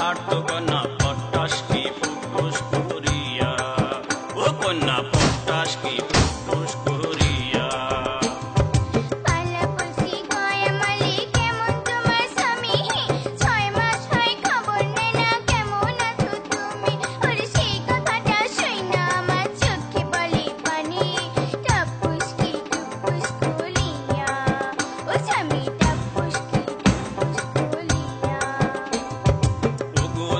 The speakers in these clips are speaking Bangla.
হাঁটতো কন্যা পটাশ কি ফুসফুস করিয়া, ও কন্যা পটাশ কি ফুসফুস করিয়া।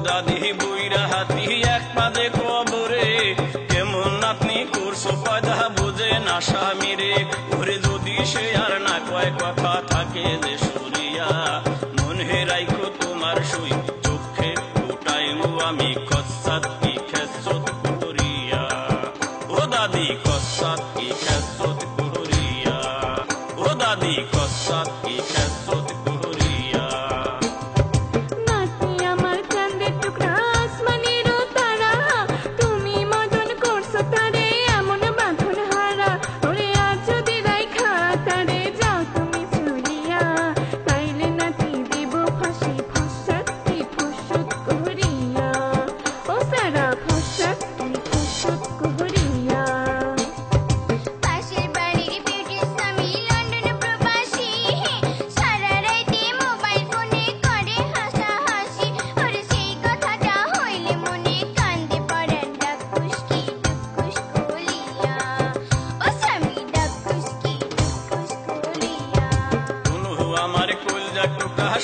দাদি বুইরা হাতি এক পাদে কবরে, কেমন আপনি করছো পয়দা বুঝে না স্বামীরে। ওরে যদি সে আর না কয় কথা থাকে যে সরিয়া, মনে রাইখো তোমার সই চোখে ফুটাইমু আমি কসাত কি খেসত করিয়া, ও দাদি কসাত কি খেসত করিয়া, ও দাদি কসাত কি খেসত করিয়া।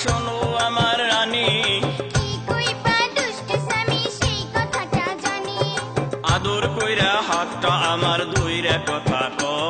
শোনো আমার রানী, আদর কইরা হাতটা আমার ধইরা কথা কও।